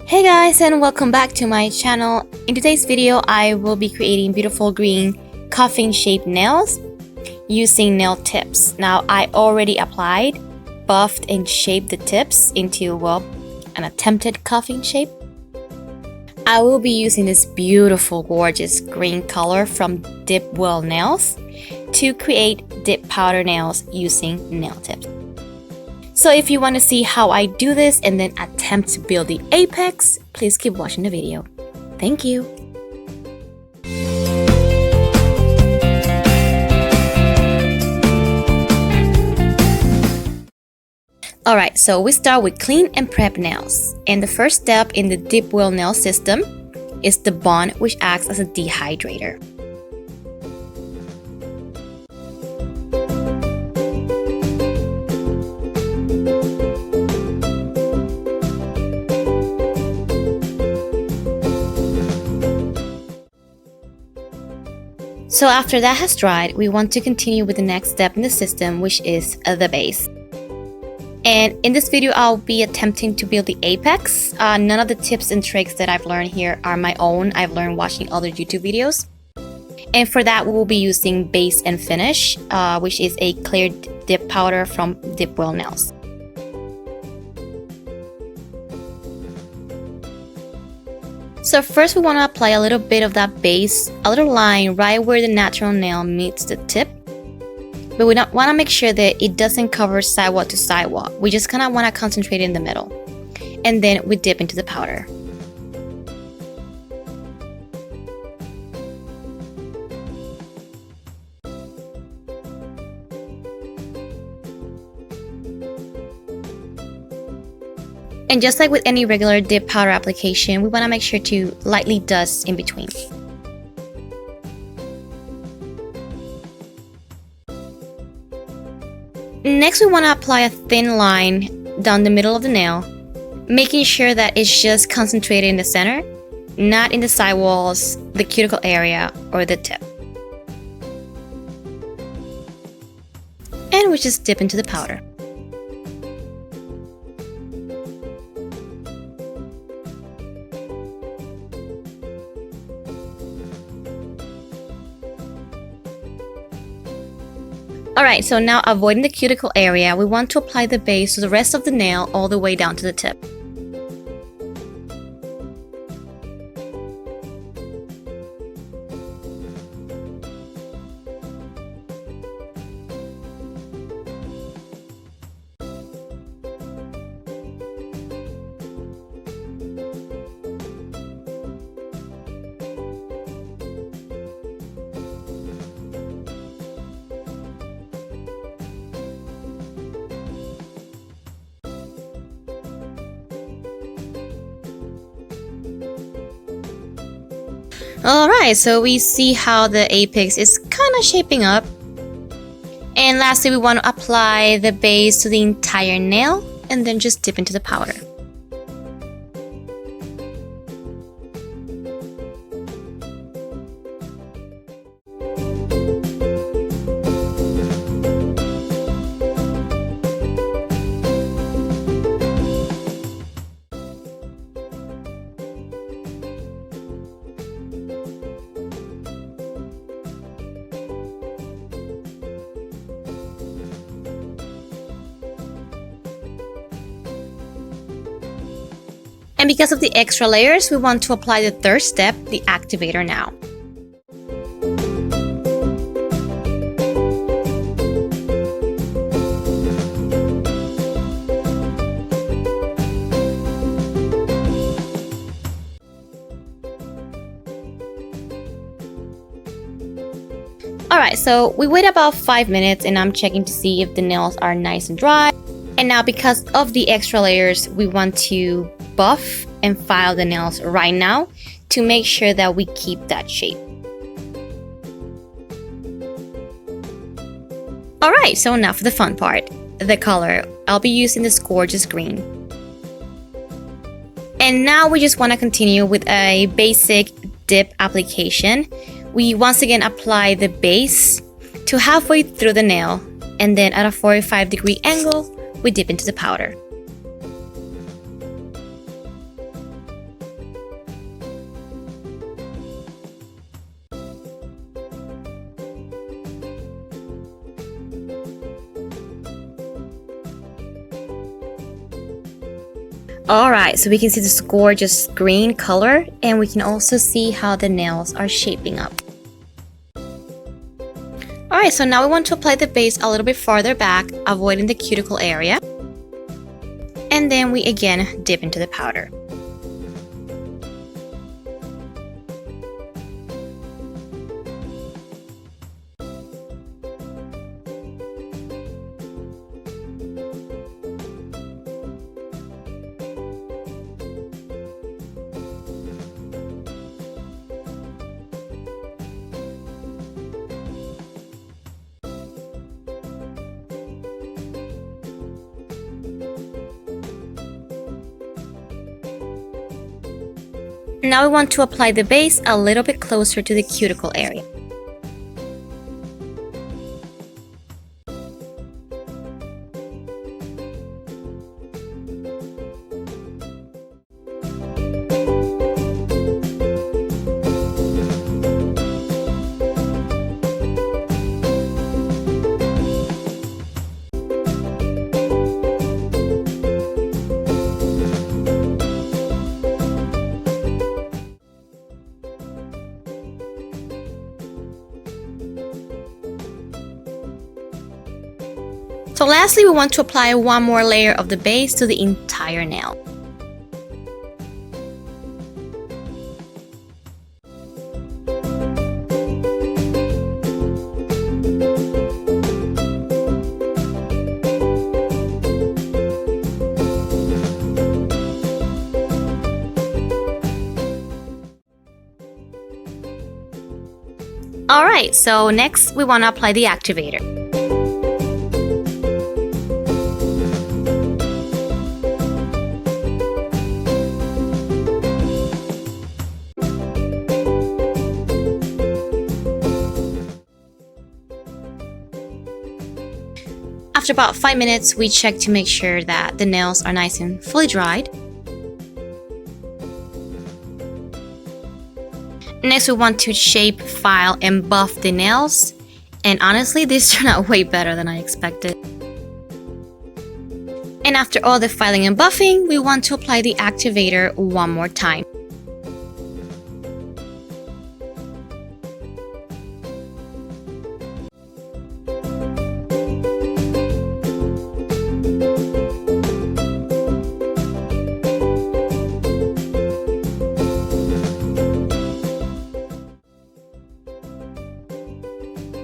Hey guys, and welcome back to my channel. In today's video, I will be creating beautiful green coffin shaped nails using nail tips. Now, I already applied, buffed, and shaped the tips into, well, an attempted coffin shape. I will be using this beautiful, gorgeous green color from DipWell nails to create dip powder nails using nail tips. So if you want to see how I do this and then attempt to build the apex, please keep watching the video. Thank you. Alright, so we start with clean and prep nails. And the first step in the DipWell nail system is the bond, which acts as a dehydrator. So after that has dried, we want to continue with the next step in the system, which is the base. And in this video, I'll be attempting to build the apex. None of the tips and tricks that I've learned here are my own. I've learned watching other YouTube videos. And for that, we will be using base and finish, which is a clear dip powder from DipWell nails. So first we want to apply a little bit of that base, a little line right where the natural nail meets the tip. But we want to make sure that it doesn't cover sidewalk to sidewalk. We just kind of want to concentrate in the middle. And then we dip into the powder. And just like with any regular dip powder application, we want to make sure to lightly dust in between. Next, we want to apply a thin line down the middle of the nail, making sure that it's just concentrated in the center, not in the sidewalls, the cuticle area, or the tip. And we just dip into the powder. Alright, so now avoiding the cuticle area, we want to apply the base to the rest of the nail all the way down to the tip. Alright, so we see how the apex is kind of shaping up. And lastly, we want to apply the base to the entire nail and then just dip into the powder. And because of the extra layers, we want to apply the third step, the activator now. Alright, so we wait about 5 minutes and I'm checking to see if the nails are nice and dry. And now because of the extra layers, we want to buff and file the nails right now to make sure that we keep that shape. Alright, so now for the fun part, the color. I'll be using this gorgeous green. And now we just want to continue with a basic dip application. We once again apply the base to halfway through the nail, and then at a 45-degree angle, we dip into the powder. Alright, so we can see this gorgeous green color, and we can also see how the nails are shaping up. Alright, so now we want to apply the base a little bit farther back, avoiding the cuticle area. And then we again dip into the powder. Now we want to apply the base a little bit closer to the cuticle area. So lastly, we want to apply one more layer of the base to the entire nail. Alright, so next we want to apply the activator. After about 5 minutes, we check to make sure that the nails are nice and fully dried. Next, we want to shape, file, and buff the nails. And honestly, this turned out way better than I expected. And after all the filing and buffing, we want to apply the activator one more time.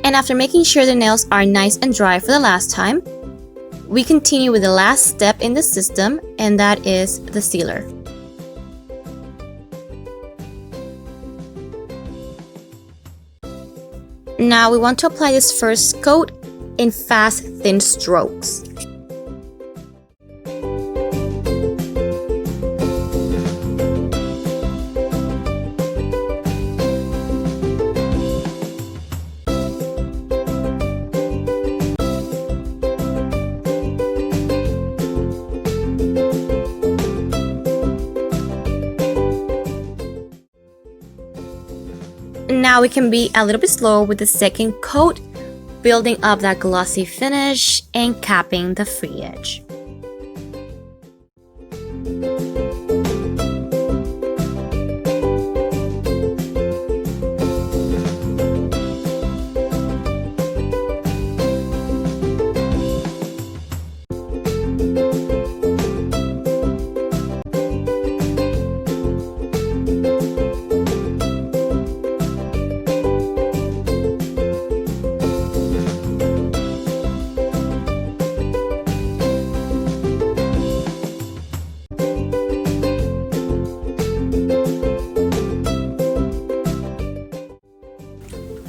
And after making sure the nails are nice and dry for the last time, we continue with the last step in the system, and that is the sealer. Now we want to apply this first coat in fast, thin strokes. Now we can be a little bit slow with the second coat, building up that glossy finish and capping the free edge.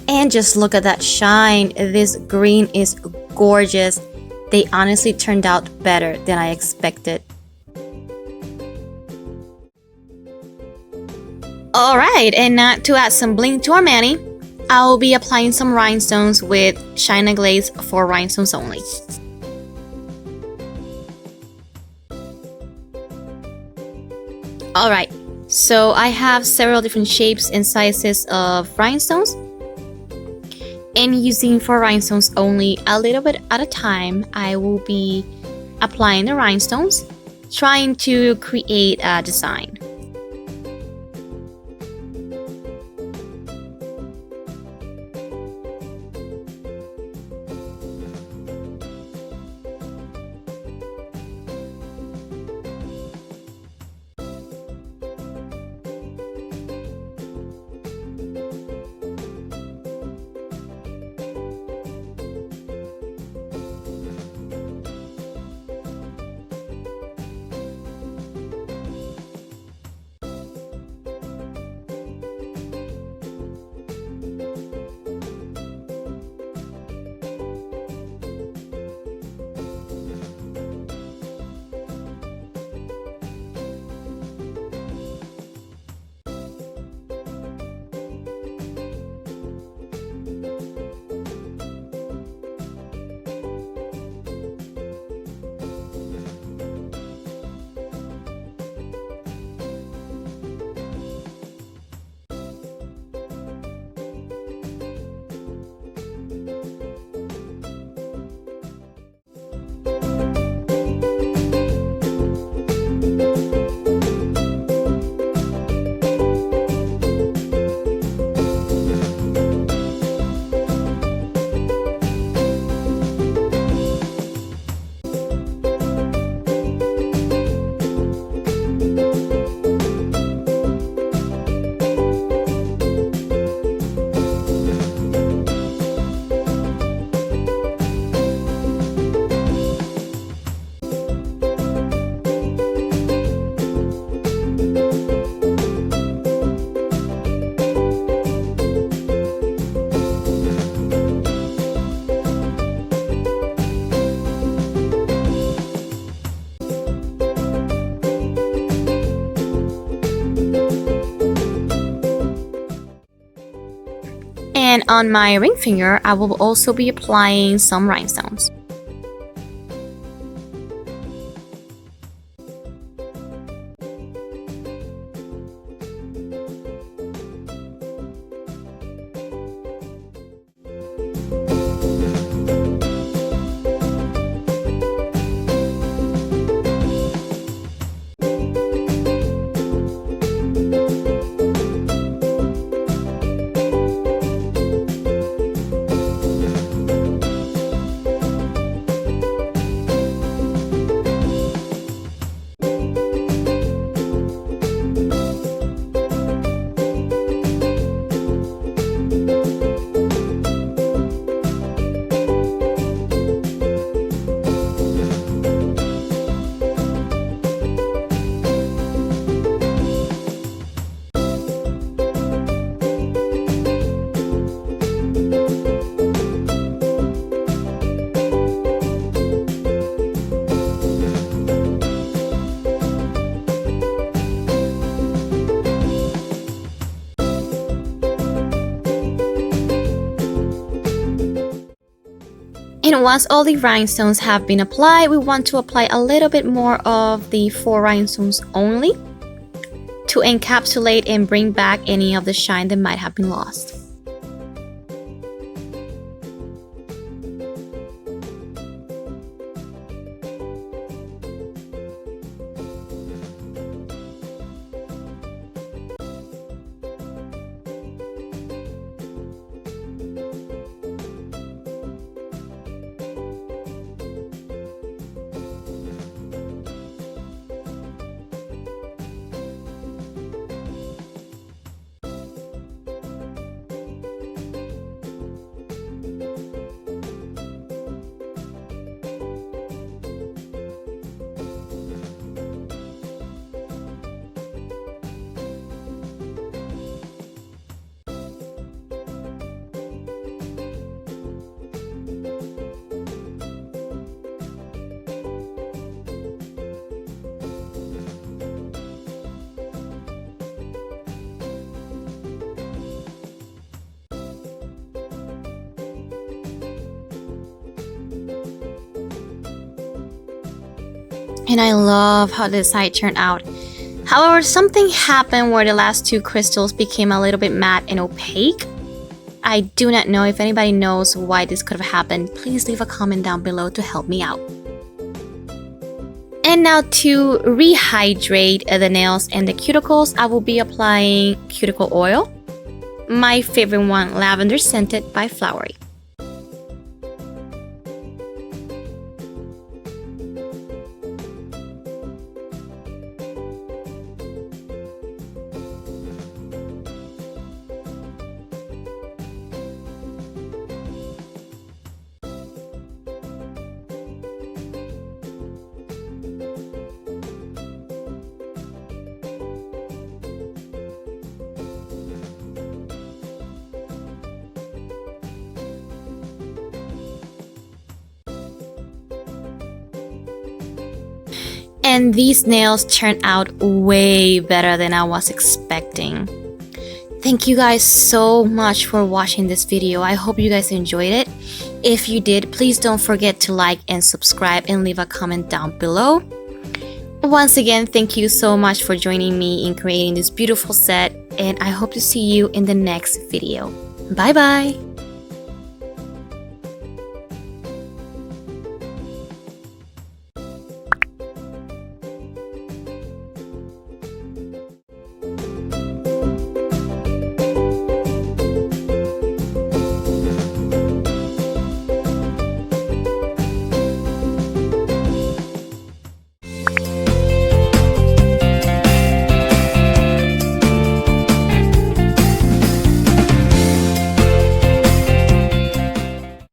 And just look at that shine. This green is gorgeous. They honestly turned out better than I expected. Alright, and now to add some bling to our mani, I'll be applying some rhinestones with Chinaglaze For Rhinestones only. Alright, so I have several different shapes and sizes of rhinestones. And using for rhinestones only, a little bit at a time, I will be applying the rhinestones, trying to create a design. And on my ring finger, I will also be applying some rhinestones. And once all the rhinestones have been applied, we want to apply a little bit more of the 4 rhinestones only to encapsulate and bring back any of the shine that might have been lost. And I love how this side turned out. However, something happened where the last 2 crystals became a little bit matte and opaque. I do not know if anybody knows why this could have happened. Please leave a comment down below to help me out. And now to rehydrate the nails and the cuticles, I will be applying cuticle oil. My favorite one, Lavender scented by Flowery. And these nails turned out way better than I was expecting. Thank you guys so much for watching this video. I hope you guys enjoyed it. If you did, please don't forget to like and subscribe and leave a comment down below. Once again, thank you so much for joining me in creating this beautiful set, and I hope to see you in the next video. Bye bye!